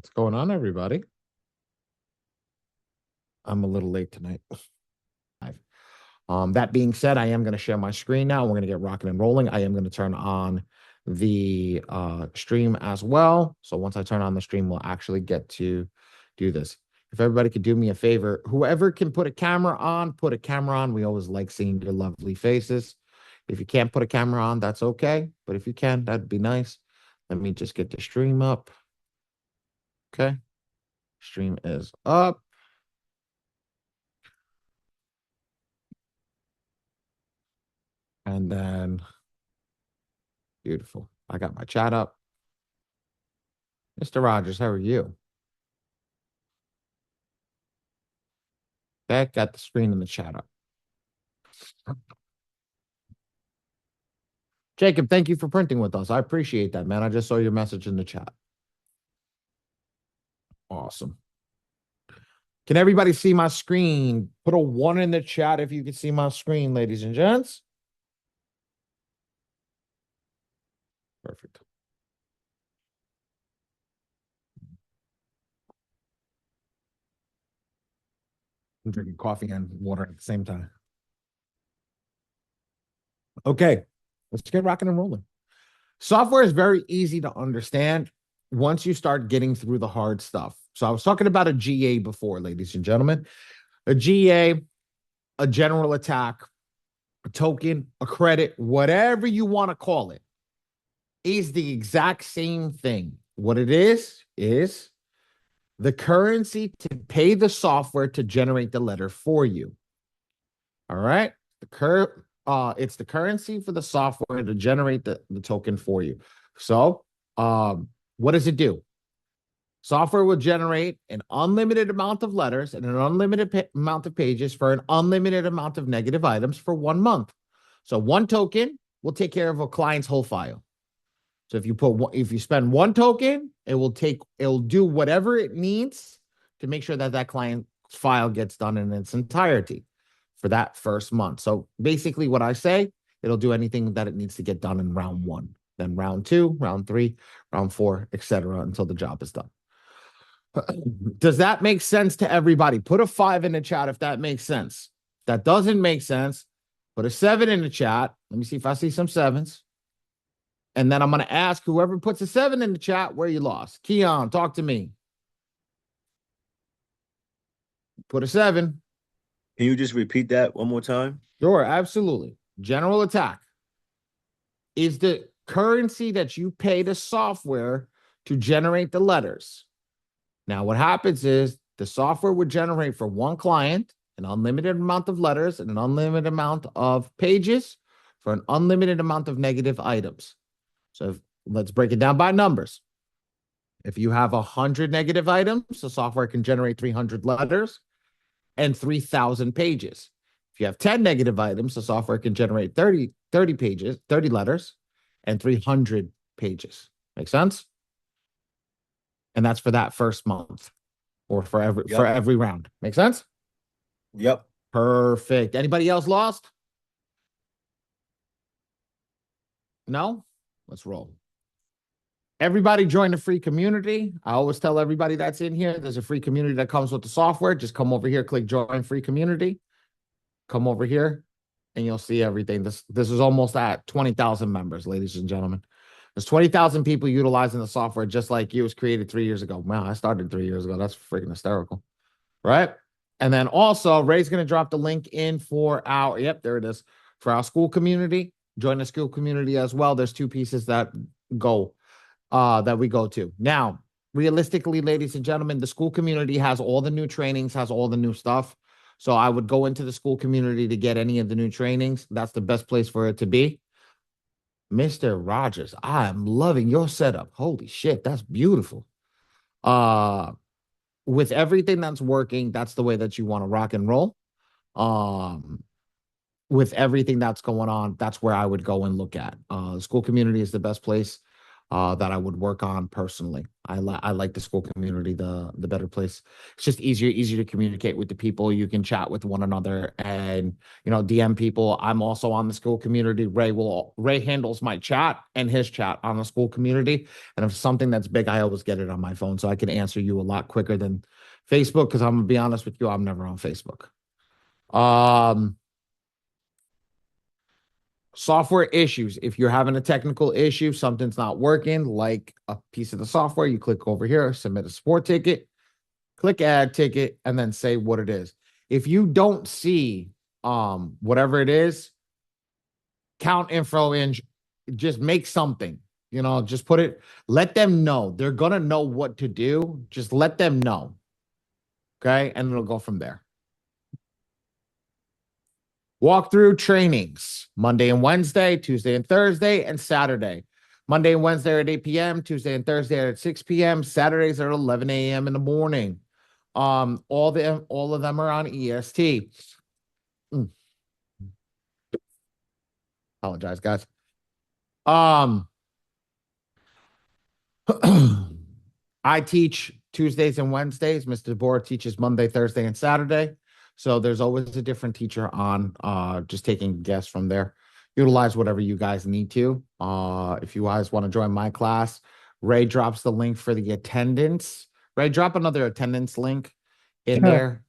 What's going on, everybody? I'm a little late tonight. That being said, I am going to share my screen now. We're going to get rocking and rolling. I am going to turn on the stream as well. So once I turn on the stream, we'll actually get to do this. If everybody could do me a favor, whoever can put a camera on, put a camera on. We always like seeing your lovely faces. If you can't put a camera on, that's okay. But if you can, that'd be nice. Let me just get the stream up. Okay. Stream is up. And then, beautiful. I got my chat up. Mr. Rogers, how are you? Okay, got the screen and the chat up. Jacob, thank you for printing with us. I appreciate that, man. I just saw your message in the chat. Awesome. Can everybody see my screen? Put a 1 in the chat if you can see my screen, ladies and gents. Perfect. I'm drinking coffee and water at the same time. Okay, let's get rocking and rolling. Software is very easy to understand once you start getting through the hard stuff. So I was talking about a GA before, ladies and gentlemen. A GA, a general attack, a token, a credit, whatever you want to call it, is the exact same thing. What it is the currency to pay the software to generate the letter for you. All right? It's the currency for the software to generate the token for you. So what does it do? Software will generate an unlimited amount of letters and an unlimited amount of pages for an unlimited amount of negative items for 1 month. So one token will take care of a client's whole file. So if you spend 1 token, it'll do whatever it needs to make sure that that client's file gets done in its entirety for that first month. So basically what I say, it'll do anything that it needs to get done in round 1, then round 2, round 3, round 4, etc. until the job is done. Does that make sense to everybody? Put a 5 in the chat if that makes sense. If that doesn't make sense, put a 7 in the chat. Let me see if I see some 7s. And then I'm going to ask whoever puts a 7 in the chat where you lost. Keon, talk to me. Put a 7. Can you just repeat that one more time? Sure, absolutely. General attack is the currency that you pay the software to generate the letters. Now, what happens is the software would generate for one client an unlimited amount of letters and an unlimited amount of pages for an unlimited amount of negative items. So let's break it down by numbers. If you have 100 negative items, the software can generate 300 letters and 3,000 pages. If you have 10 negative items, the software can generate 30 pages, 30 letters, and 300 pages. Make sense? And that's for that first month or for every round. Make sense? Yep. Perfect. Anybody else lost? No? Let's roll. Everybody join the free community. I always tell everybody that's in here, there's a free community that comes with the software. Just come over here, click join free community. Come over here and you'll see everything. This is almost at 20,000 members, ladies and gentlemen. There's 20,000 people utilizing the software just like you. It was created 3 years ago. Wow, I started 3 years ago. That's freaking hysterical. Right? And then also, Ray's going to drop the link in for our, yep, there it is, for our school community. Join the school community as well. There's 2 pieces that we go to. Now, realistically, ladies and gentlemen, the school community has all the new trainings, has all the new stuff. So I would go into the school community to get any of the new trainings. That's the best place for it to be. Mr. Rogers, I am loving your setup. Holy shit, that's beautiful. With everything that's working, that's the way that you want to rock and roll. With everything that's going on, that's where I would go and look at. The school community is the best place. that I would work on personally. I like the school community, the better place. It's just easier to communicate with the people. You can chat with one another and DM people. I'm also on the school community. Ray handles my chat and his chat on the school community. And if something that's big, I always get it on my phone, so I can answer you a lot quicker than Facebook. Because I'm gonna be honest with you, I'm never on Facebook. Um, Software issues. If you're having a technical issue, something's not working, like a piece of the software, you click over here, submit a support ticket, click add ticket, and then say what it is. If you don't see whatever it is, count info in, just make something, just put it, let them know. They're gonna know what to do. Just let them know. Okay. And it'll go from there. Walkthrough trainings Monday and Wednesday, Tuesday and Thursday, and Saturday. Monday and Wednesday are at 8 p.m., Tuesday and Thursday are at 6 p.m., Saturdays are at 11 a.m. in the morning. All of them are on EST. Apologize, guys. Um, I teach Tuesdays and Wednesdays. Mr. DeBoer teaches Monday, Thursday, and Saturday. So there's always a different teacher on, just taking guests from there. Utilize whatever you guys need to. If you guys want to join my class, Ray drops the link for the attendance. Ray, drop another attendance link in there.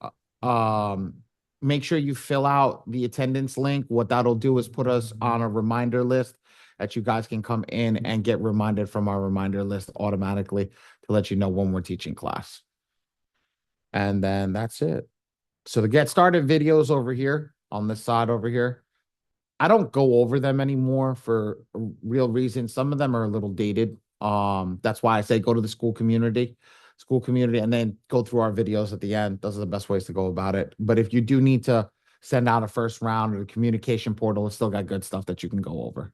Make sure you fill out the attendance link. What that'll do is put us on a reminder list that you guys can come in and get reminded from our reminder list automatically to let you know when we're teaching class. And then that's it. So the get started videos over here on this side over here, I don't go over them anymore for real reasons. Some of them are a little dated. That's why I say go to the school community, and then go through our videos at the end. Those are the best ways to go about it. But if you do need to send out a first round or the communication portal, it's still got good stuff that you can go over.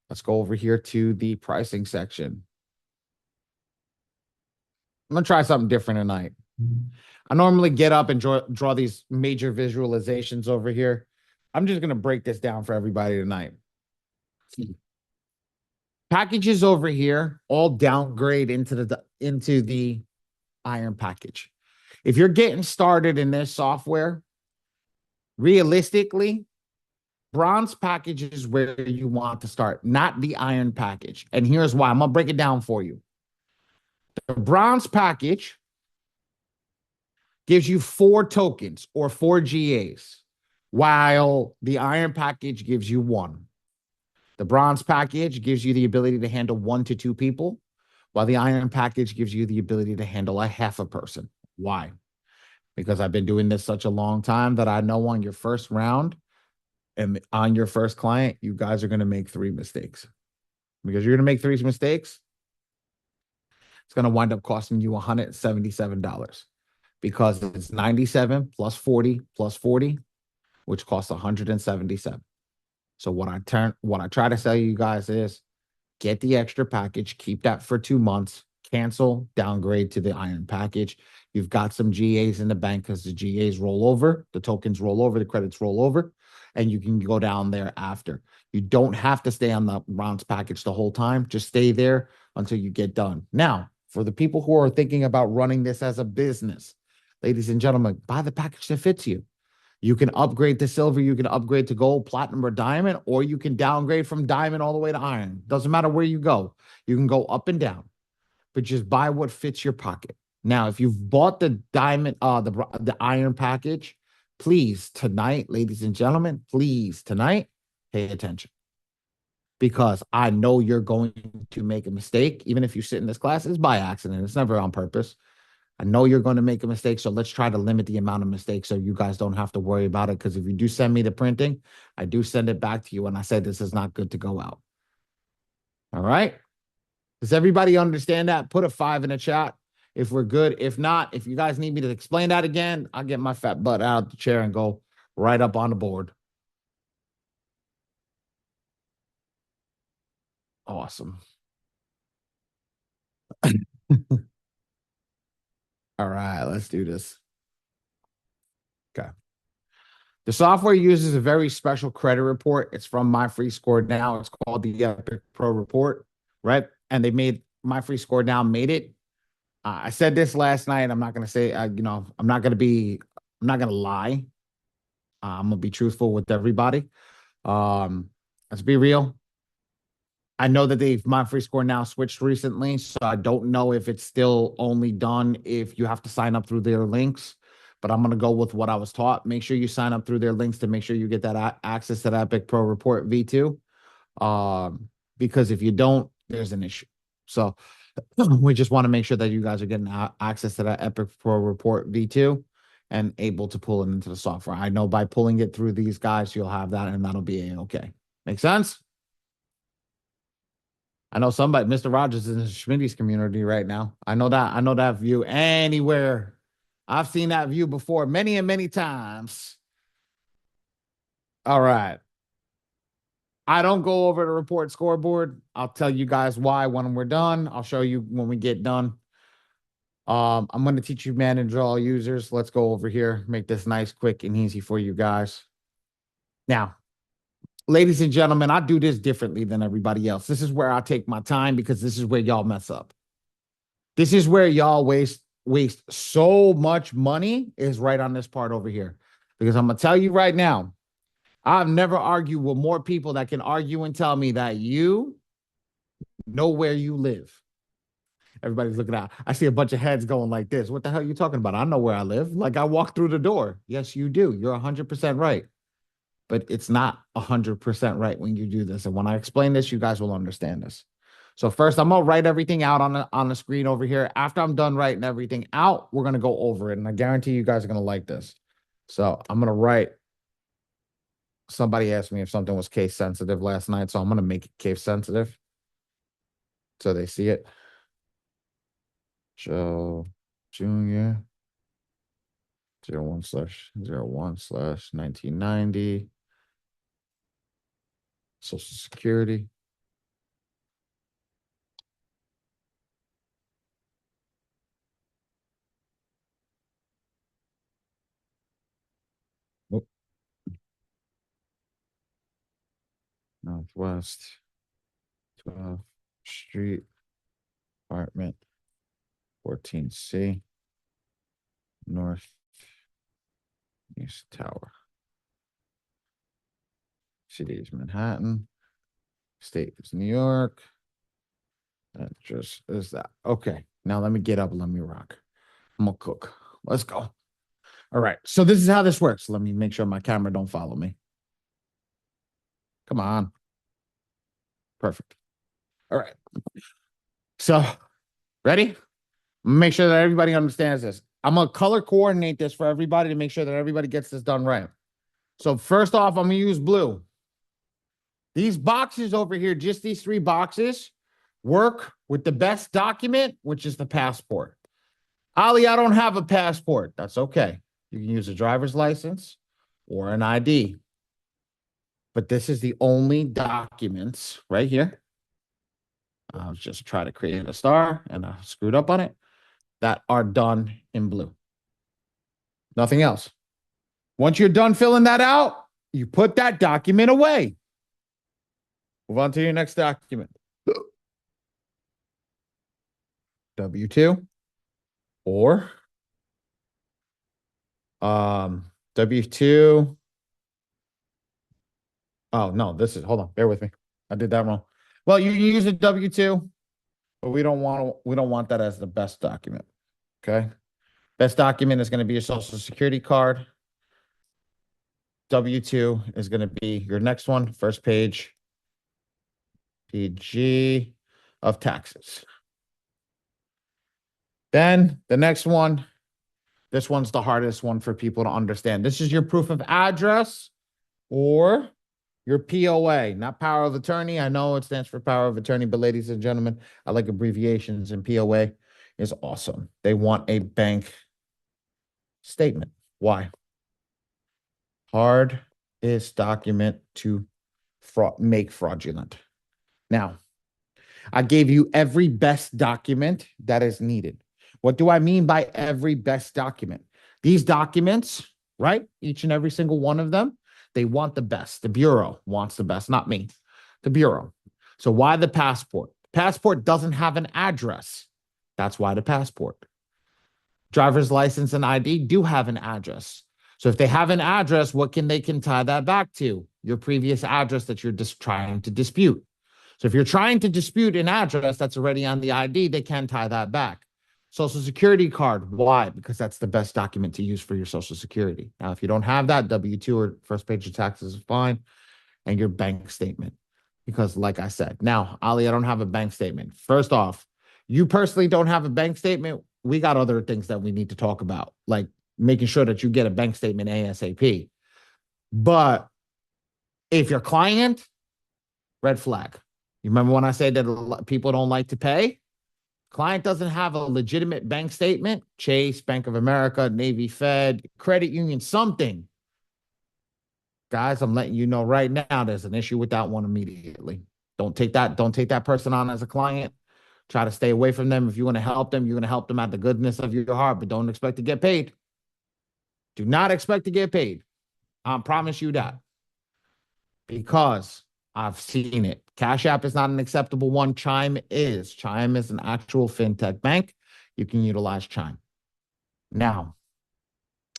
Let's go over here to the pricing section. I'm gonna try something different tonight. I normally get up and draw these major visualizations over here. I'm just gonna break this down for everybody tonight. Packages over here all downgrade into the iron package. If you're getting started in this software, realistically, bronze package is where you want to start, not the iron package. And here's why. I'm gonna break it down for you. The bronze package gives you 4 tokens or 4 GAs, while the iron package gives you 1. The bronze package gives you the ability to handle 1 to 2 people, while the iron package gives you the ability to handle a half a person. Why? Because I've been doing this such a long time that I know on your first round and on your first client, you guys are going to make 3 mistakes. Because you're going to make 3 mistakes, it's going to wind up costing you $177 because it's 97 plus 40 plus 40, which costs 177. So what I try to tell you guys is get the extra package, keep that for 2 months, cancel, downgrade to the iron package. You've got some GAs in the bank because the GAs roll over, the tokens roll over, the credits roll over, and you can go down there after. You don't have to stay on the bronze package the whole time. Just stay there until you get done. Now, for the people who are thinking about running this as a business, ladies and gentlemen, buy the package that fits you. You can upgrade to silver, you can upgrade to gold, platinum, or diamond, or you can downgrade from diamond all the way to iron. Doesn't matter where you go. You can go up and down, but just buy what fits your pocket. Now, if you've bought the diamond, the iron package, please tonight, ladies and gentlemen, please tonight, pay attention. Because I know you're going to make a mistake. Even if you sit in this class, it's by accident. It's never on purpose. I know you're going to make a mistake, so let's try to limit the amount of mistakes so you guys don't have to worry about it. Because if you do send me the printing, I do send it back to you, and I say this is not good to go out. All right? Does everybody understand that? Put a 5 in the chat if we're good. If not, if you guys need me to explain that again, I'll get my fat butt out of the chair and go right up on the board. Awesome. All right, let's do this. Okay. The software uses a very special credit report. It's from My Free Score Now. It's called the Epic Pro Report, right? And they made My Free Score Now made it. I said this last night. I'm not going to say, I'm not going to lie. I'm going to be truthful with everybody. Let's be real. I know that My Free Score Now switched recently, so I don't know if it's still only done if you have to sign up through their links. But I'm going to go with what I was taught. Make sure you sign up through their links to make sure you get that access to that Epic Pro Report V2. Because if you don't, there's an issue. So we just want to make sure that you guys are getting access to that Epic Pro Report V2 and able to pull it into the software. I know by pulling it through these guys, you'll have that and that'll be okay. Make sense? I know somebody, Mr. Rogers, is in the Schmitty's community right now. I know that view anywhere. I've seen that view before many and many times. All right. I don't go over the report scoreboard. I'll tell you guys why when we're done. I'll show you when we get done. I'm going to teach you manage all users. Let's go over here. Make this nice, quick, and easy for you guys. Now, ladies and gentlemen, I do this differently than everybody else. This is where I take my time because this is where y'all mess up. This is where y'all waste so much money is right on this part over here. Because I'm going to tell you right now, I've never argued with more people that can argue and tell me that you know where you live. Everybody's looking out. I see a bunch of heads going like this. What the hell are you talking about? I know where I live. Like I walk through the door. Yes, you do. You're 100% right. But it's not 100% right when you do this. And when I explain this, you guys will understand this. So first, I'm going to write everything out on the screen over here. After I'm done writing everything out, we're going to go over it. And I guarantee you guys are going to like this. So I'm going to write. Somebody asked me if something was case sensitive last night. So I'm going to make it case sensitive. So they see it. Joe Jr. 01/01/1990. Social Security. Oh. Northwest 12th Street, apartment 14C, North East Tower. City is Manhattan. State is New York. Address is that. Okay. Now let me get up and let me rock. I'm gonna cook. Let's go. All right. So this is how this works. Let me make sure my camera don't follow me. Come on. Perfect. All right. So ready? Make sure that everybody understands this. I'm gonna color coordinate this for everybody to make sure that everybody gets this done right. So first off, I'm gonna use blue. These boxes over here, just these 3 boxes, work with the best document, which is the passport. Ali, I don't have a passport. That's okay. You can use a driver's license or an ID. But this is the only documents right here. I'll just try to create a star and I screwed up on it. That are done in blue. Nothing else. Once you're done filling that out, you put that document away. Move on to your next document. W-2 or W-2. Oh, no, this is, hold on, bear with me. I did that wrong. Well, you can use a W-2, but we don't want that as the best document. Okay. Best document is going to be your social security card. W-2 is going to be your next one, first page. PG of taxes. Then the next one, this one's the hardest one for people to understand. This is your proof of address or your POA, not power of attorney. I know it stands for power of attorney, but ladies and gentlemen, I like abbreviations, and POA is awesome. They want a bank statement. Why? Hardest document to make fraudulent. Now, I gave you every best document that is needed. What do I mean by every best document? These documents right? Each and every single one of them, they want the best. The Bureau wants the best, not me. The Bureau. So why the passport? Passport doesn't have an address. That's why the passport. Driver's license and ID do have an address. So if they have an address, what can tie that back to? Your previous address that you're just trying to dispute. So if you're trying to dispute an address that's already on the ID, they can tie that back. Social security card. Why? Because that's the best document to use for your social security. Now, if you don't have that, W-2 or first page of taxes is fine. And your bank statement. Because like I said, now, Ali, I don't have a bank statement. First off, you personally don't have a bank statement. We got other things that we need to talk about, like making sure that you get a bank statement ASAP. But if your client, red flag. You remember when I said that people don't like to pay? Client doesn't have a legitimate bank statement, Chase, Bank of America, Navy Fed, credit union, something. Guys, I'm letting you know right now there's an issue with that one immediately. Don't take that person on as a client. Try to stay away from them. If you want to help them, you're going to help them out the goodness of your heart, but don't expect to get paid. Do not expect to get paid. I promise you that. Because I've seen it. Cash App is not an acceptable one. Chime is. Chime is an actual fintech bank. You can utilize Chime. Now,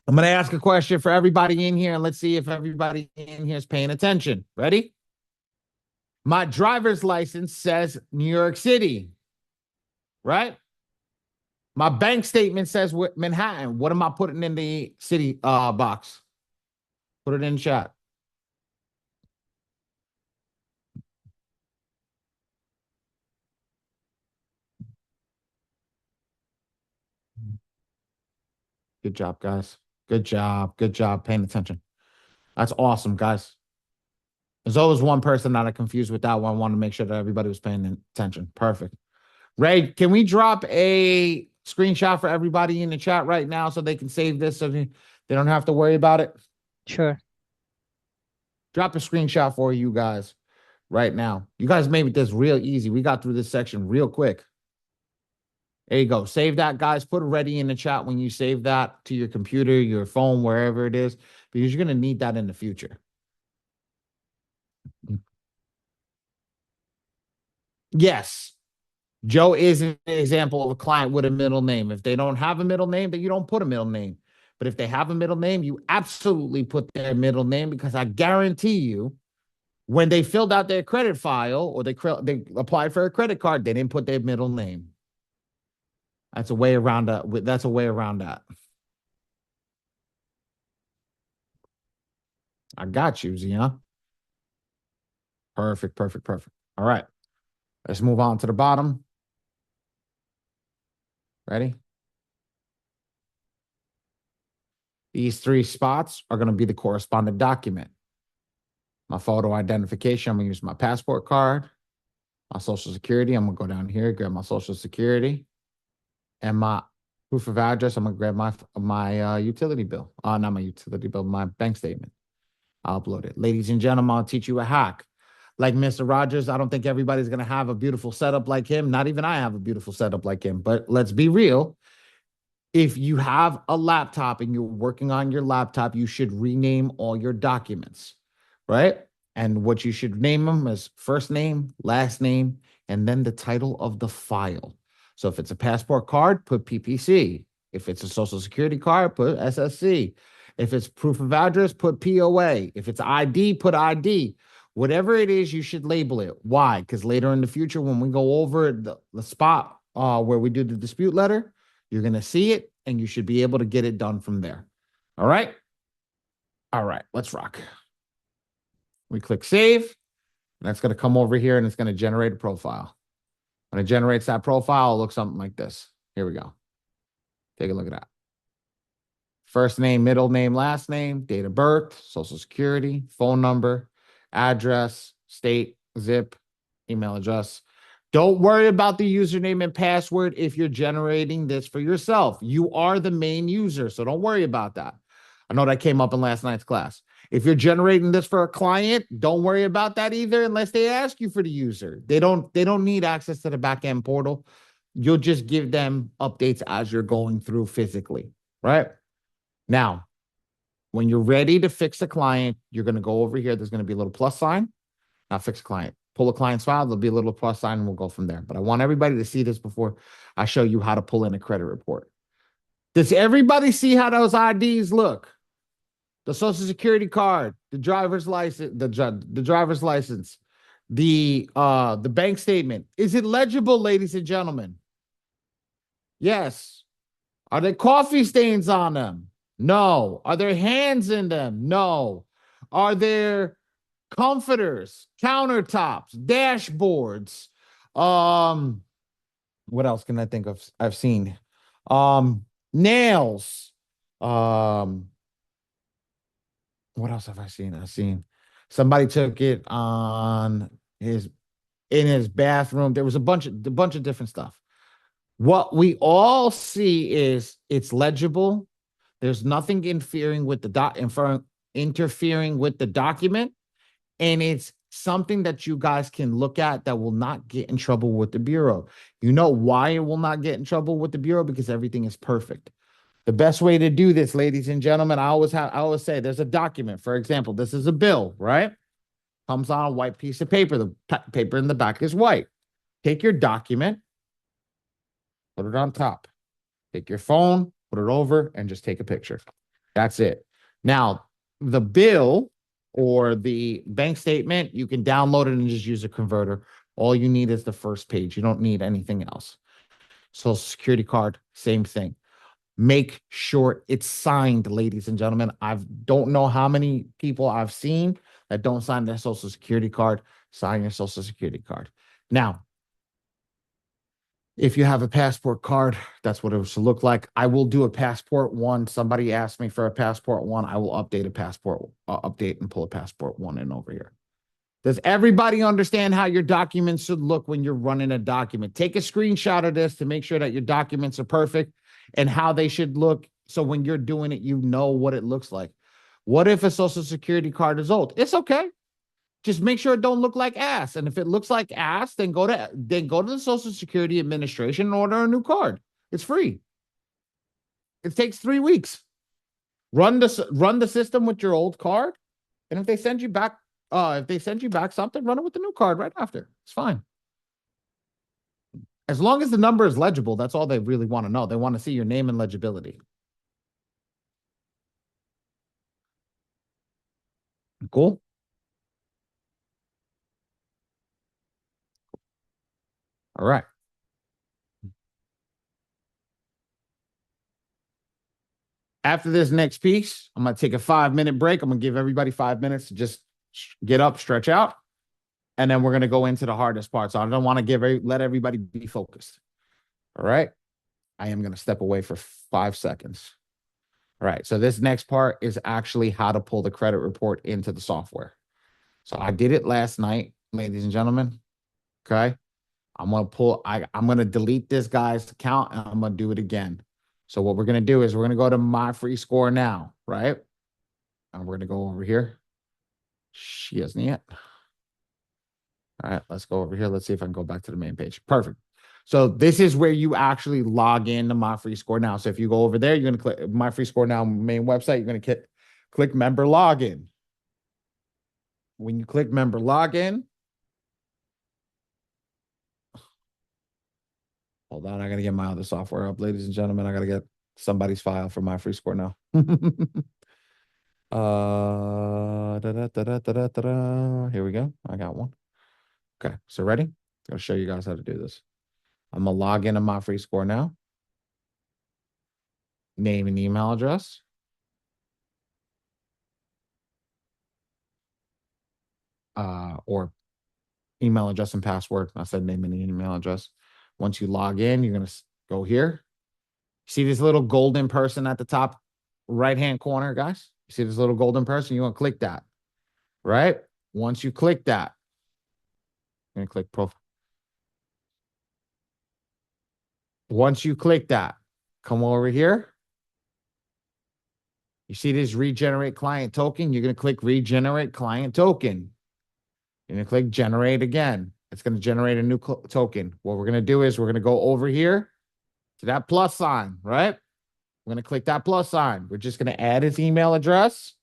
I'm going to ask a question for everybody in here, and let's see if everybody in here is paying attention. Ready? My driver's license says New York City, right? My bank statement says Manhattan. What am I putting in the city box? Put it in chat. Good job, guys. Good job. Good job paying attention. That's awesome, guys. There's always one person that I confused with that one. I want to make sure that everybody was paying attention. Perfect. Ray, can we drop a screenshot for everybody in the chat right now so they can save this so they don't have to worry about it? Sure. Drop a screenshot for you guys right now. You guys made this real easy. We got through this section real quick. There you go. Save that, guys. Put it ready in the chat when you save that to your computer, your phone, wherever it is, because you're going to need that in the future. Yes. Joe is an example of a client with a middle name. If they don't have a middle name, then you don't put a middle name. But if they have a middle name, you absolutely put their middle name, because I guarantee you, when they filled out their credit file or they applied for a credit card, they didn't put their middle name. That's a way around that. That's a way around that. I got you, Zena. Perfect, perfect, perfect. All right. Let's move on to the bottom. Ready? These three spots are going to be the correspondent document. My photo identification, I'm going to use my passport card. My social security, I'm going to go down here, grab my social security. And my proof of address, I'm going to grab my utility bill. Not my utility bill, my bank statement. I'll upload it. Ladies and gentlemen, I'll teach you a hack. Like Mr. Rogers, I don't think everybody's going to have a beautiful setup like him. Not even I have a beautiful setup like him. But let's be real. If you have a laptop and you're working on your laptop, you should rename all your documents, right? And what you should name them is first name, last name, and then the title of the file. So if it's a passport card, put PPC. If it's a social security card, put SSC. If it's proof of address, put POA. If it's ID, put ID. Whatever it is, you should label it. Why? Because later in the future, when we go over the spot where we do the dispute letter, you're going to see it, and you should be able to get it done from there. All right? All right, let's rock. We click save, and that's going to come over here, and it's going to generate a profile. When it generates that profile, it'll look something like this. Here we go. Take a look at that. First name, middle name, last name, date of birth, social security, phone number, address, state, zip, email address. Don't worry about the username and password if you're generating this for yourself. You are the main user, so don't worry about that. I know that came up in last night's class. If you're generating this for a client, don't worry about that either unless they ask you for the user. They don't need access to the back-end portal. You'll just give them updates as you're going through physically, right? Now, When you're ready to fix a client, you're going to go over here. There's going to be a little plus sign. Now fix a client. Pull a client's file. There'll be a little plus sign and we'll go from there. But I want everybody to see this before I show you how to pull in a credit report. Does everybody see how those IDs look? The social security card, the driver's license, the driver's license, the bank statement. Is it legible, ladies and gentlemen? Yes. Are there coffee stains on them? No. Are there hands in them? No. Are there comforters, countertops, dashboards? What else can I think of? I've seen nails. What else have I seen? I've seen somebody took it on his in his bathroom. There was a bunch of different stuff. What we all see is it's legible. There's nothing interfering with the interfering with the document, and it's something that you guys can look at that will not get in trouble with the bureau. You know why it will not get in trouble with the bureau? Because everything is perfect. The best way to do this, ladies and gentlemen, I always say there's a document. For example, this is a bill, right? Comes on a white piece of paper. The paper in the back is white. Take your document, put it on top. Take your phone, put it over, and just take a picture. That's it. Now, the bill or the bank statement, you can download it and just use a converter. All you need is the first page. You don't need anything else. Social security card, same thing. Make sure it's signed, ladies and gentlemen. I don't know how many people I've seen that don't sign their social security card. Sign your social security card. Now, if you have a passport card, that's what it should look like. I will do a passport one. Somebody asked me for a passport one. I will update a passport, update and pull a passport one in over here. Does everybody understand how your documents should look when you're running a document? Take a screenshot of this to make sure that your documents are perfect and how they should look. So when you're doing it, you know what it looks like. What if a social security card is old? It's okay. Just make sure it don't look like ass. And if it looks like ass, then go to the Social Security Administration and order a new card. It's free. It takes 3 weeks. Run the system with your old card. And if they send you back something, run it with the new card right after. It's fine. As long as the number is legible, that's all they really want to know. They want to see your name and legibility. Cool. All right. After this next piece, I'm going to take a 5-minute break. I'm going to give everybody 5 minutes to just get up, stretch out. And then we're going to go into the hardest part. So I don't want to let everybody be focused. All right. I am going to step away for 5 seconds. All right. So this next part is actually how to pull the credit report into the software. So I did it last night, ladies and gentlemen. Okay. I'm going to delete this guy's account and I'm going to do it again. So what we're going to do is we're going to go to my free score now. Right. And we're going to go over here. She hasn't yet. All right, let's go over here. Let's see if I can go back to the main page. Perfect. So this is where you actually log in to My Free Score Now. So if you go over there, you're going to click My Free Score Now main website. You're going to click Member Login. When you click Member Login, hold on, I got to get my other software up, ladies and gentlemen. I got to get somebody's file for My Free Score Now. Here we go. I got one. Okay, so ready? I'll show you guys how to do this. I'm gonna log into My Free Score Now. Name and email address. Or email address and password. I said name and email address. Once you log in, you're gonna go here. See this little golden person at the top right-hand corner, guys? You see this little golden person? You want to click that, right? Once you click that, you're gonna click profile. Once you click that, come over here. You see this regenerate client token? You're going to click regenerate client token. You're going to click generate again. It's going to generate a new token. What we're going to do is we're going to go over here to that plus sign, right? We're going to click that plus sign. We're just going to add his email address.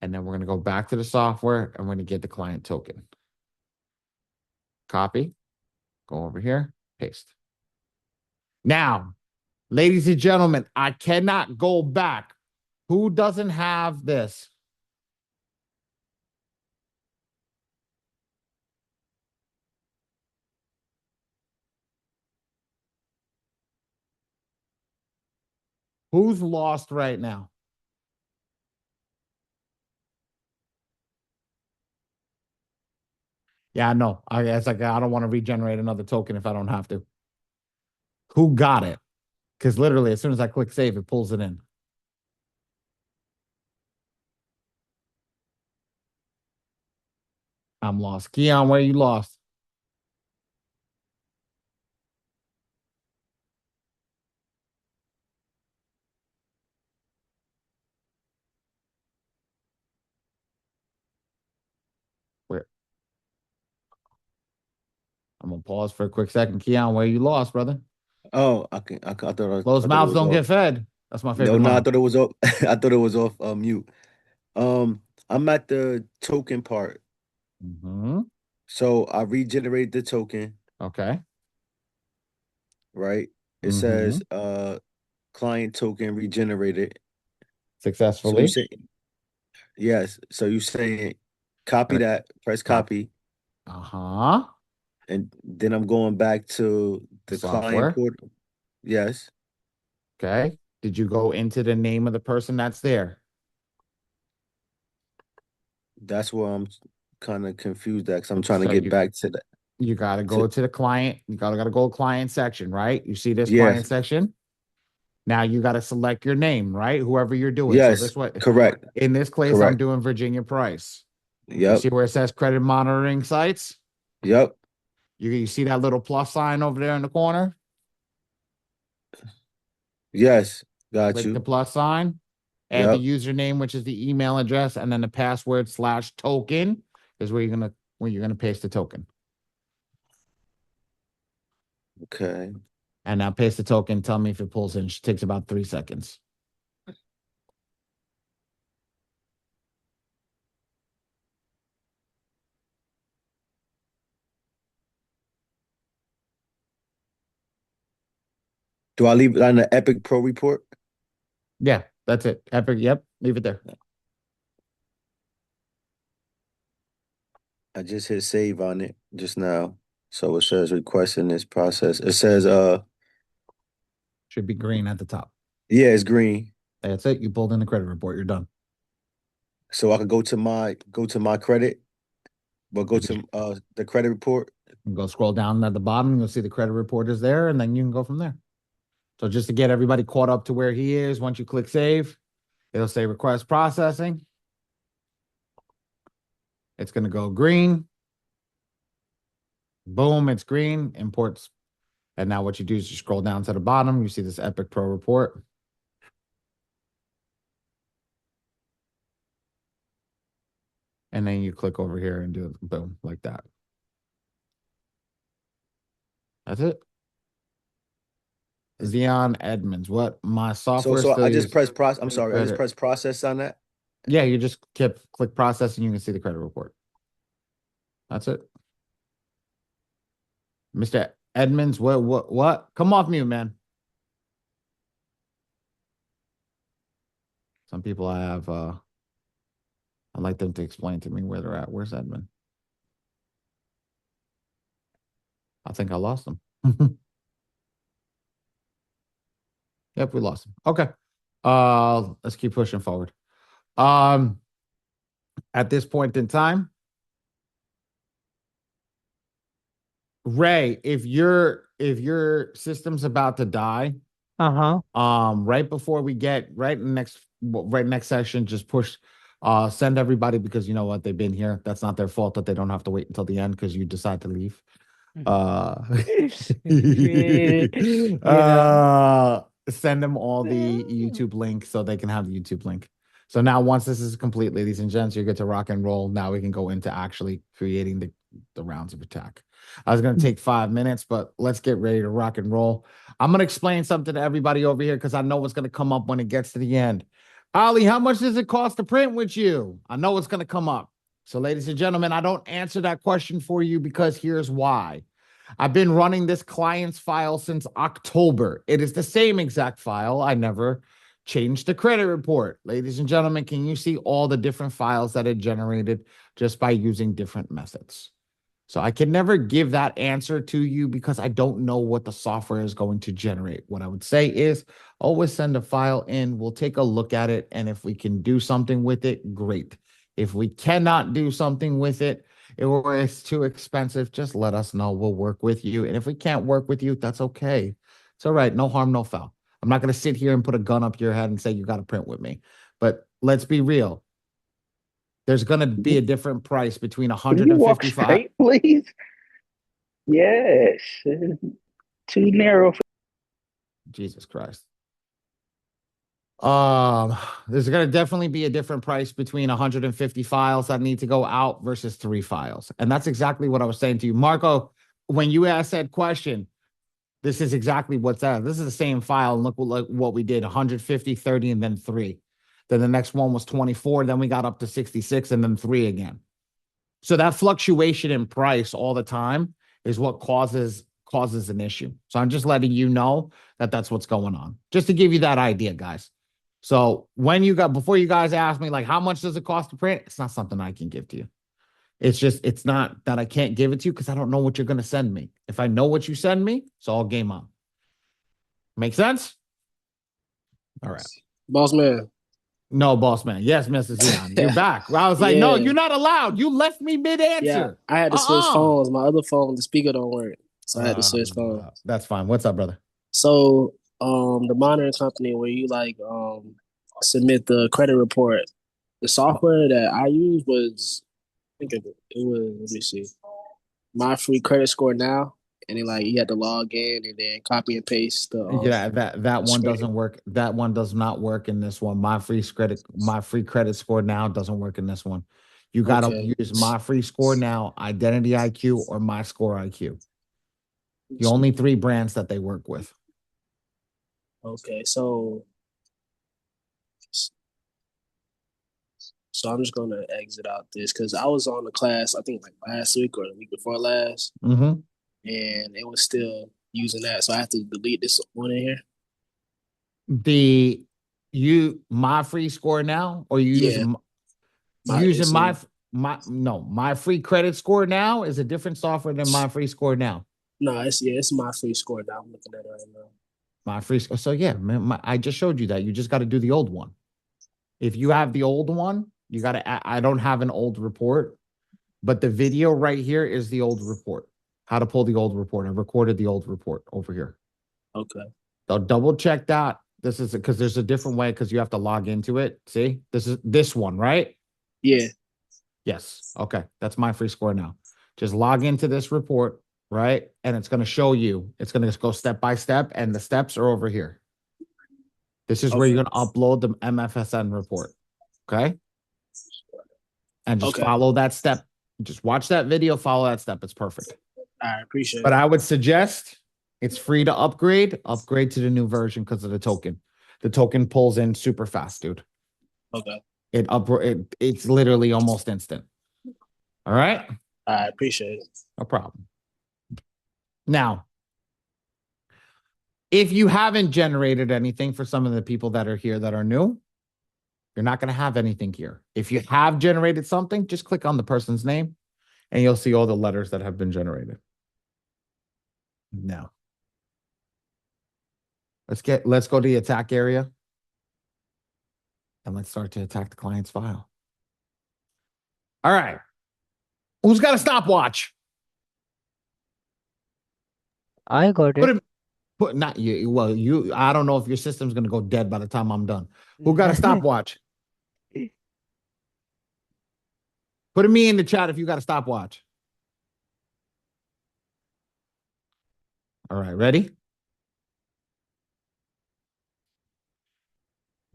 And then we're going to go back to the software and we're going to get the client token. Copy, go over here, paste. Now, ladies and gentlemen, I cannot go back. Who doesn't have this? Who's lost right now? Yeah, I know. I don't want to regenerate another token if I don't have to. Who got it? Because literally, as soon as I click save, it pulls it in. I'm lost. Keon, where you lost? Where? I'm gonna pause for a quick second. Keon, where you lost, brother? Oh, Closed I thought it mouths was don't off. get fed. That's my No, favorite no, I line. thought it was off. I thought it was off mute. I'm at the token part. Mm-hmm. So I regenerated the token, Okay. right? It Mm-hmm. says client token regenerated. So you Successfully. say yes. So you saying copy Right. that, press Cop. copy, Uh-huh. and then I'm going back to the client Software. portal. Yes, Okay. Did you go into the name of the person that's there? that's where I'm kind of confused at because I'm trying to So get back to that. you gotta To go to the client. You gotta go client section, right? You see this yes, client section? Now you gotta select your name, right? Whoever you're doing. So yes, this way, correct, in this case, I'm correct. doing Virginia Price. You Yep, see where it says credit monitoring sites? yep, You see that little plus sign over there in the corner? yes, got Click the you. plus sign, add Yep, the username, which is the email address, and then the password / token is where you're gonna paste the token. okay. And now paste the token. Tell me if it pulls in. It takes about 3 seconds. Do I leave it on the Epic Pro report? Yeah, that's it. Epic. Yep. Leave it there. I just hit save on it just now. So it says requesting this process. It says Should be green at the top. yeah, it's green. That's it. You pulled in the credit report. You're done. So I could go to my credit, but go to the credit report. You go scroll down at the bottom. You'll see the credit report is there, and then you can go from there. So just to get everybody caught up to where he is, once you click save, it'll say request processing. It's going to go green. Boom, it's green. Imports. And now what you do is you scroll down to the bottom. You see this Epic Pro report. And then you click over here and do it, boom, like that. That's it. Xeon Edmonds. What my So software so still I just use press process. I'm sorry, I just credit. press process on that. Yeah, you just click process and you can see the credit report. That's it. Mr. Edmonds, what? Come off mute, man. Some people I'd like them to explain to me where they're at. Where's Edmund? I think I lost him. Yep, we lost him. Okay. Let's keep pushing forward. Um, at this point in time, Ray, if your system's about to die, Uh-huh. right before we get right next session, just push send everybody because you know what, they've been here. That's not their fault that they don't have to wait until the end because you decide to leave. You know. Send them all the YouTube link so they can have the YouTube link. So now once this is complete, ladies and gents, you're good to rock and roll. Now we can go into actually creating the rounds of attack. I was going to take 5 minutes, but let's get ready to rock and roll. I'm going to explain something to everybody over here because I know what's going to come up when it gets to the end. Ali, how much does it cost to print with you? I know it's going to come up. So, ladies and gentlemen, I don't answer that question for you because here's why. I've been running this client's file since October. It is the same exact file. I never changed the credit report. Ladies and gentlemen, can you see all the different files that it generated just by using different methods? So I can never give that answer to you because I don't know what the software is going to generate. What I would say is always send a file in. We'll take a look at it. And if we can do something with it, great. If we cannot do something with it, or it's too expensive, just let us know. We'll work with you. And if we can't work with you, that's okay. It's all right. No harm, no foul. I'm not going to sit here and put a gun up your head and say you got to print with me. But let's be real. There's going to be a different price between Can you walk 155. straight, please? Yes. Too narrow. Jesus Christ. There's going to definitely be a different price between 150 files that need to go out versus 3 files. And that's exactly what I was saying to you. Marco, when you asked that question, this is exactly what's that. This is the same file. And look what we did, 150, 30, and then 3. Then the next one was 24. Then we got up to 66 and then 3 again. So that fluctuation in price all the time is what causes an issue. So I'm just letting you know that that's what's going on. Just to give you that idea, guys. So before you guys ask me, like, how much does it cost to print? It's not something I can give to you. It's not that I can't give it to you because I don't know what you're going to send me. If I know what you send me, it's all game on. Make sense? All right. Boss man. No, boss man. Yes, Mr. Zion. You're back. I was like, no, Yeah. you're not allowed. You left me mid-answer. Yeah, I had to switch phones. My other phone, the speaker don't work. So I had to switch phones. That's fine. What's up, brother? So the monitoring company where you submit the credit report, the software that I used was I think it was, let me see, My Free Credit Score Now. And then you had to log in and then copy and paste the Yeah, that one doesn't work. That one does not work in this one. My free credit score now doesn't work in this one. You gotta use My Free Score Now, Identity IQ, or My Score IQ. The only 3 brands that they work with. Okay, so I'm just gonna exit out this because I was on the class I think last week or the week before last, Mm-hmm. and it was still using that, so I have to delete this one in here. My Free Score Now, or you using My Free Credit Score Now is a different software than My Free Score Now. No, it's My Free Score Now. I'm looking at it right now. My Free Score. So yeah, man, I just showed you that. You just got to do the old one. If you have the old one, you got to. I don't have an old report, but the video right here is the old report. How to pull the old report. I recorded the old report over here. Okay. So double check that. This is because there's a different way because you have to log into it. See, this is this one, right? Yeah. Yes. Okay. That's My Free Score Now. Just log into this report, right? And it's going to show you. It's going to go step by step, and the steps are over here. This is where you're going to upload the MFSN report. Okay. And just follow that step. Just watch that video, follow that step. It's perfect. I appreciate it. But I would suggest it's free to upgrade. Upgrade to the new version because of the token. The token pulls in super fast, dude. Okay. It's literally almost instant. All right. I appreciate it. No problem. Now, if you haven't generated anything for some of the people that are here that are new, you're not going to have anything here. If you have generated something, just click on the person's name and you'll see all the letters that have been generated. Now, let's go to the attack area and let's start to attack the client's file. All right. Who's got a stopwatch? I got it. Not you. Well, I don't know if your system's going to go dead by the time I'm done. Who got a stopwatch? Put a me in the chat if you got a stopwatch. All right, ready?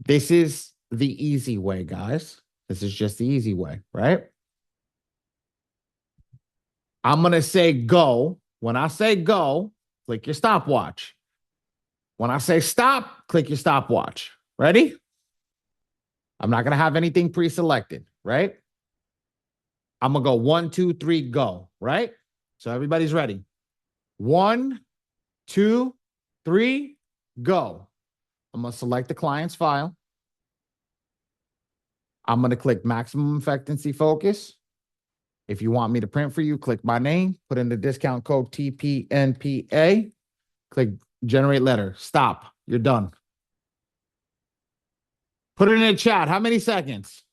This is the easy way, guys. This is just the easy way, right? I'm going to say go. When I say go, click your stopwatch. When I say stop, click your stopwatch. Ready? I'm not going to have anything pre-selected, right? I'm going to go 1, 2, 3, go, right? So everybody's ready. 1, 2, 3, go. I'm going to select the client's file. I'm going to click maximum effectiveness focus. If you want me to print for you, click my name, put in the discount code TPNPA, click generate letter. Stop. You're done. Put it in the chat. How many seconds?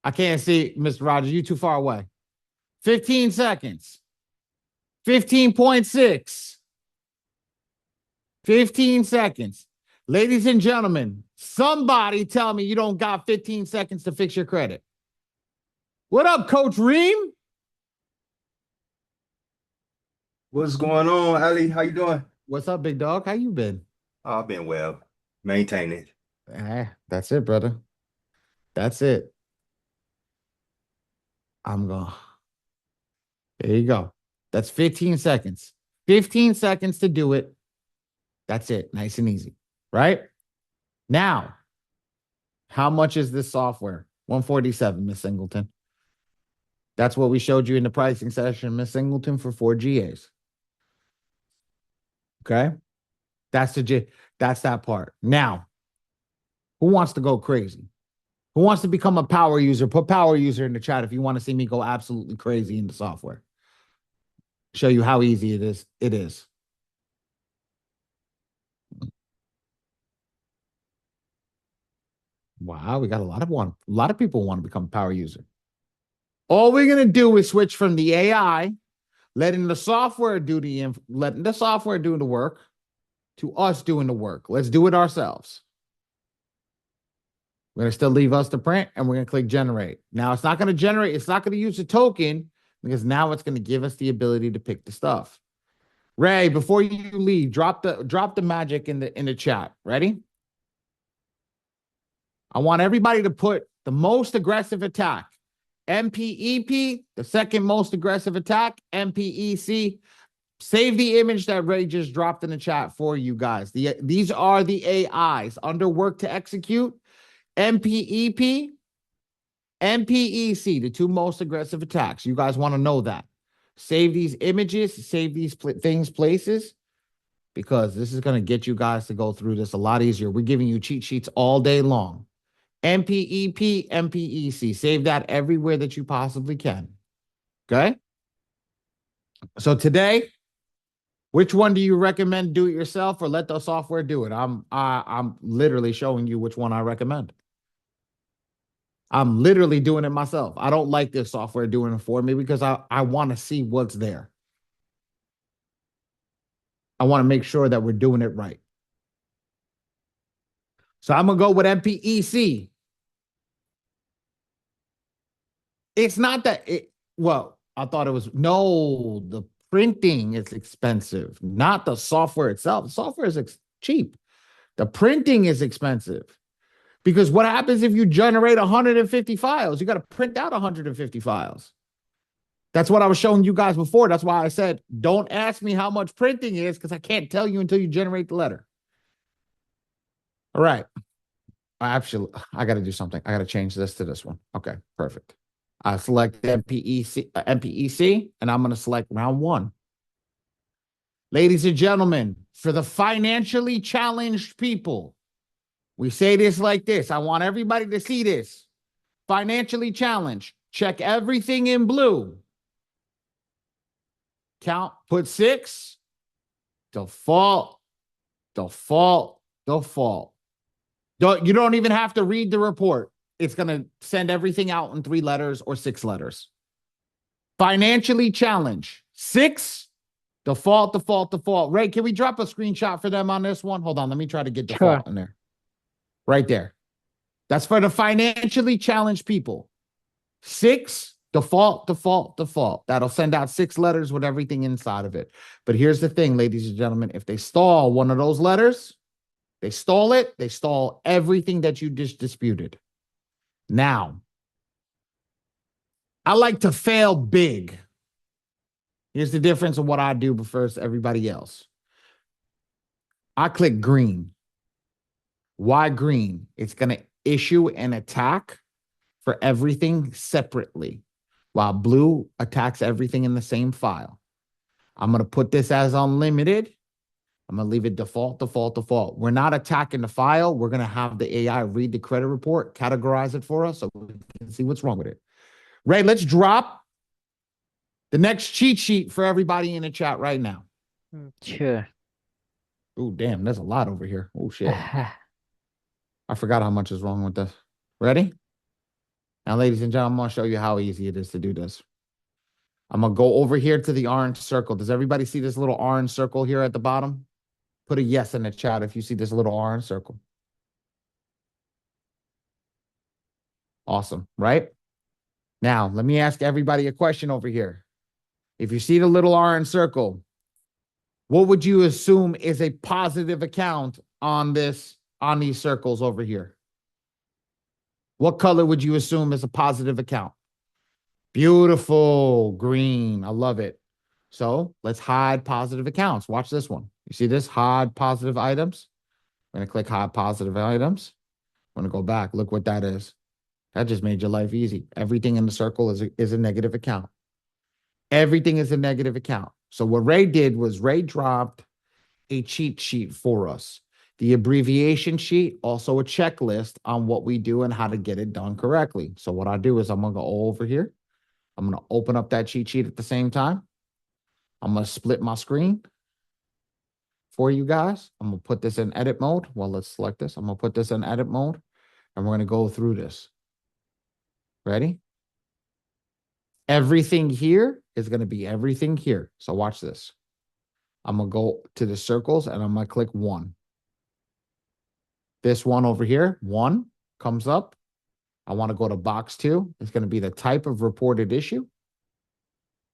I can't see, Mr. Rogers. You too far away. 15 seconds. 15.6. 15 seconds. Ladies and gentlemen, somebody tell me you don't got 15 seconds to fix your credit. What up, Coach Reem? What's going on, Ali? How you doing? What's up, big dog? How you been? I've been well, maintaining. That's it, brother. That's it. I'm going. There you go. That's 15 seconds. 15 seconds to do it. That's it. Nice and easy, right? Now, how much is this software? 147, Miss Singleton. That's what we showed you in the pricing session, Miss Singleton, for 4 GAs. Okay? That's that part. Now, who wants to go crazy? Who wants to become a power user? Put power user in the chat if you want to see me go absolutely crazy in the software. Show you how easy it is. It is. Wow, we got a lot of people want to become a power user. All we're gonna do is switch from the AI, letting the software do the work, to us doing the work. Let's do it ourselves. We're gonna still leave us to print, and we're gonna click generate. Now it's not gonna generate. It's not gonna use a token because now it's gonna give us the ability to pick the stuff. Ray, before you leave, drop the magic in the chat. Ready? I want everybody to put the most aggressive attack. MPEP, the second most aggressive attack. MPEC. Save the image that Ray just dropped in the chat for you guys. These are the AIs under work to execute. MPEP, MPEC, the two most aggressive attacks. You guys want to know that. Save these images, save these places, because this is going to get you guys to go through this a lot easier. We're giving you cheat sheets all day long. MPEP, MPEC. Save that everywhere that you possibly can. Okay? So today, which one do you recommend do it yourself or let the software do it? I'm literally showing you which one I recommend. I'm literally doing it myself. I don't like this software doing it for me because I want to see what's there. I want to make sure that we're doing it right. So I'm going to go with MPEC. It's not that well, I thought it was, no, the printing is expensive, not the software itself. The software is cheap. The printing is expensive. Because what happens if you generate 150 files? You got to print out 150 files. That's what I was showing you guys before. That's why I said, don't ask me how much printing is because I can't tell you until you generate the letter. All right. I got to do something. I got to change this to this one. Okay, perfect. I select MPEC, and I'm going to select round 1. Ladies and gentlemen, for the financially challenged people, we say this like this. I want everybody to see this. Financially challenged. Check everything in blue. Count, put 6. Default. You don't even have to read the report. It's going to send everything out in 3 letters or 6 letters. Financially challenged. 6. Default. Ray, can we drop a screenshot for them on this one? Hold on. Let me try to get default in there. Right there. That's for the financially challenged people. 6, default. That'll send out 6 letters with everything inside of it. But here's the thing, ladies and gentlemen. If they stall one of those letters, they stall it. They stall everything that you just disputed. Now, I like to fail big. Here's the difference of what I do versus everybody else. I click green. Why green? It's going to issue an attack for everything separately, while blue attacks everything in the same file. I'm going to put this as unlimited. I'm going to leave it default, default, default. We're not attacking the file. We're going to have the AI read the credit report, categorize it for us so we can see what's wrong with it. Ray, let's drop the next cheat sheet for everybody in the chat right now. Sure. Oh, damn, there's a lot over here. Oh, shit. I forgot how much is wrong with this. Ready? Now, ladies and gentlemen, I'm going to show you how easy it is to do this. I'm going to go over here to the orange circle. Does everybody see this little orange circle here at the bottom? Put a yes in the chat if you see this little orange circle. Awesome, right? Now, let me ask everybody a question over here. If you see the little orange circle, what would you assume is a positive account on these circles over here? What color would you assume is a positive account? Beautiful, green. I love it. So let's hide positive accounts. Watch this one. You see this? Hide positive items. I'm going to click hide positive items. I'm going to go back. Look what that is. That just made your life easy. Everything in the circle is a negative account. Everything is a negative account. So what Ray did was Ray dropped a cheat sheet for us. The abbreviation sheet, also a checklist on what we do and how to get it done correctly. So what I do is I'm going to go over here. I'm going to open up that cheat sheet at the same time. I'm going to split my screen for you guys. I'm going to put this in edit mode. Well, let's select this. I'm going to put this in edit mode, and we're going to go through this. Ready? Everything here is going to be everything here. So watch this. I'm going to go to the circles, and I'm going to click 1. This one over here, 1, comes up. I want to go to box 2. It's going to be the type of reported issue.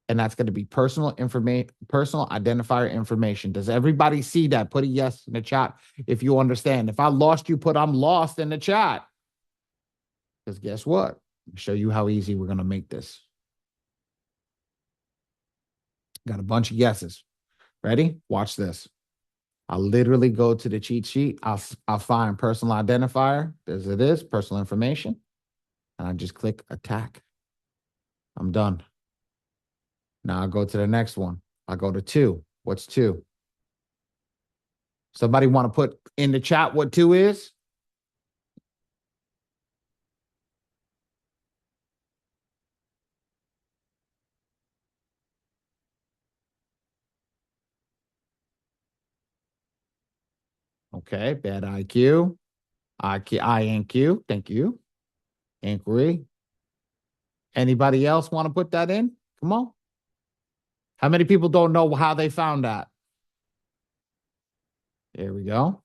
And that's going to be personal identifier information. Does everybody see that? Put a yes in the chat if you understand. If I lost you, put I'm lost in the chat. Because guess what? I'll show you how easy we're going to make this. Got a bunch of yeses. Ready? Watch this. I'll literally go to the cheat sheet. I'll find personal identifier. There's it is, personal information. And I just click attack. I'm done. Now I'll go to the next one. I'll go to 2. What's 2? Somebody want to put in the chat what 2 is? Okay, bad IQ. INQ, thank you. Inquiry. Anybody else want to put that in? Come on. How many people don't know how they found that? There we go.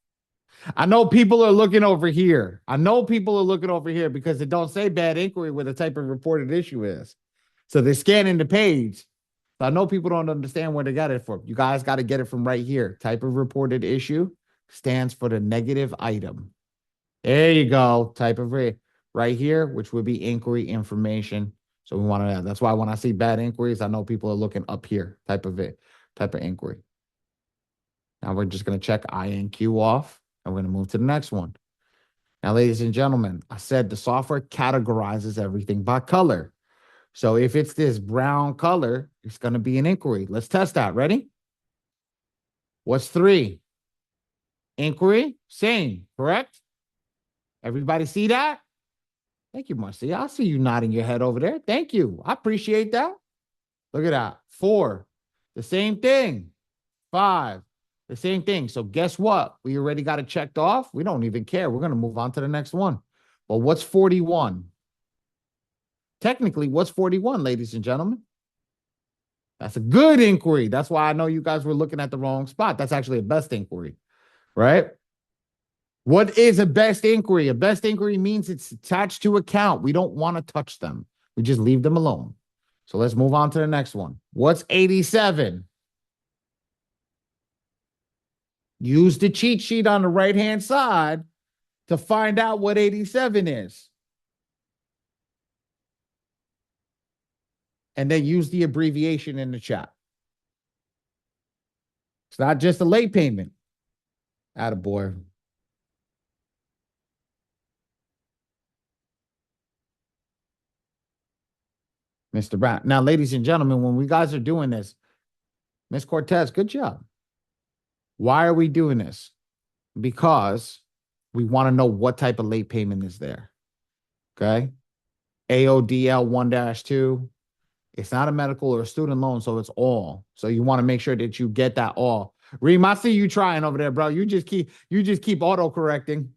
I know people are looking over here. Because it don't say bad inquiry where the type of reported issue is. So they're scanning the page. So I know people don't understand where they got it from. You guys got to get it from right here. Type of reported issue stands for the negative item. There you go. Type of right here, which would be inquiry information. So we want to, that's why when I see bad inquiries, I know people are looking up here, type of inquiry. Now we're just going to check INQ off, and we're going to move to the next one. Now, ladies and gentlemen, I said the software categorizes everything by color. So if it's this brown color, it's going to be an inquiry. Let's test that. Ready? What's 3? Inquiry, same, correct? Everybody see that? Thank you, Marcia. I see you nodding your head over there. Thank you. I appreciate that. Look at that. 4, the same thing. 5, the same thing. So guess what? We already got it checked off. We don't even care. We're going to move on to the next one. Well, what's 41? Technically, what's 41, ladies and gentlemen? That's a good inquiry. That's why I know you guys were looking at the wrong spot. That's actually a best inquiry, right? What is a best inquiry? A best inquiry means it's attached to account. We don't want to touch them. We just leave them alone. So let's move on to the next one. What's 87? Use the cheat sheet on the right-hand side to find out what 87 is. and then use the abbreviation in the chat. It's not just a late payment. Attaboy. Mr. Brown. Now, ladies and gentlemen, when we guys are doing this, Ms. Cortez, good job. Why are we doing this? Because we want to know what type of late payment is there. Okay. AODL 1-2. It's not a medical or a student loan, so it's all. So you want to make sure that you get that all. Reem, I see you trying over there, bro. You just keep auto-correcting.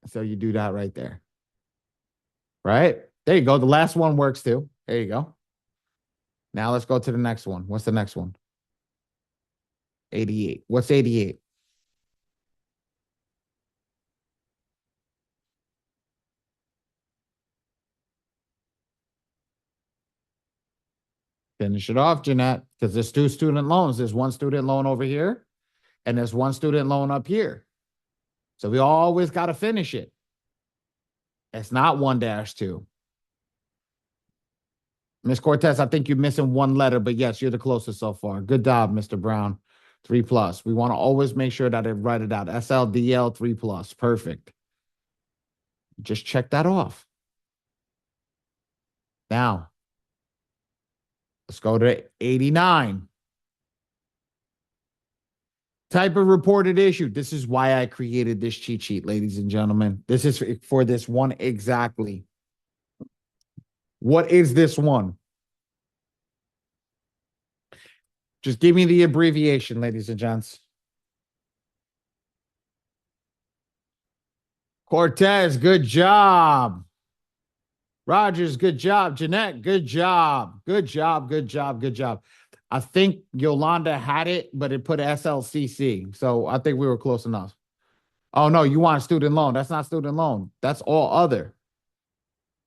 So you do that right there. Right? There you go. The last one works too. There you go. Now let's go to the next one. What's the next one? 88. What's 88? Finish it off, Jeanette, because there's two student loans. There's one student loan over here, and there's one student loan up here. So we always got to finish it. It's not 1-2. Miss Cortez, I think you're missing one letter, but yes, you're the closest so far. Good job, Mr. Brown. 3+. We want to always make sure that I write it out. SLDL 3+. Perfect. Just check that off. Now, let's go to 89. Type of reported issue. This is why I created this cheat sheet, ladies and gentlemen. This is for this one exactly. What is this one? Just give me the abbreviation, ladies and gents. Cortez, good job. Rogers, good job. Jeanette, good job. Good job, good job, good job. I think Yolanda had it, but it put SLCC. So I think we were close enough. Oh, no, you want student loan. That's not student loan. That's all other.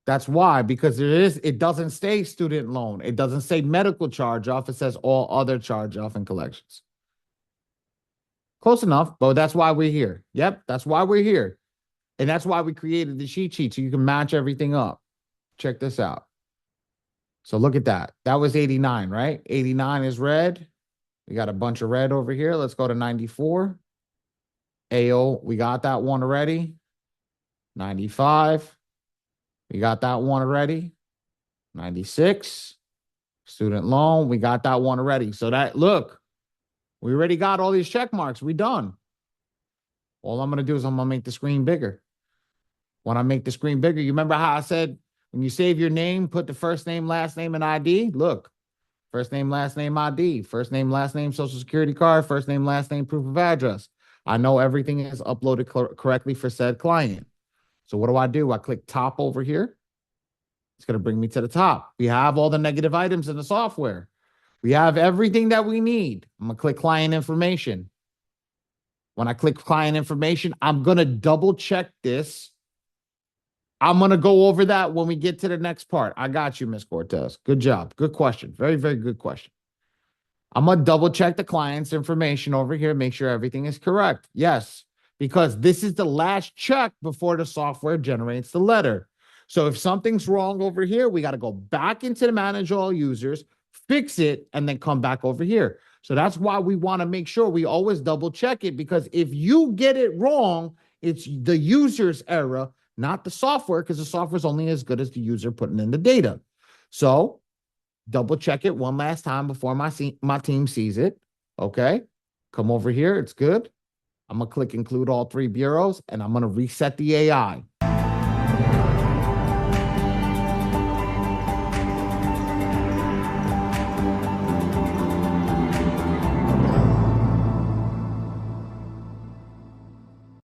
That's why, because it doesn't say student loan. It doesn't say medical charge off. It says all other charge off and collections. Close enough, but that's why we're here. Yep, that's why we're here. And that's why we created the cheat sheet, so you can match everything up. Check this out. So look at that. That was 89, right? 89 is red. We got a bunch of red over here. Let's go to 94. AO, we got that one already. 95. We got that one already. 96. Student loan, we got that one already. So that, look, we already got all these check marks. We done. All I'm going to do is I'm going to make the screen bigger. When I make the screen bigger, you remember how I said, when you save your name, put the first name, last name, and ID? Look, first name, last name, ID. First name, last name, social security card. First name, last name, proof of address. I know everything is uploaded correctly for said client. So what do? I click top over here. It's going to bring me to the top. We have all the negative items in the software. We have everything that we need. I'm going to click client information. When I click client information, I'm going to double check this. I'm going to go over that when we get to the next part. I got you, Ms. Cortez. Good job. Good question. Very, very good question. I'm going to double check the client's information over here, make sure everything is correct. Yes, because this is the last check before the software generates the letter. So if something's wrong over here, we got to go back into the manage all users, fix it, and then come back over here. So that's why we want to make sure we always double check it, because if you get it wrong, it's the user's error, not the software, because the software is only as good as the user putting in the data. So double check it one last time before my team sees it. Okay. Come over here. It's good. I'm going to click include all three bureaus, and I'm going to reset the AI.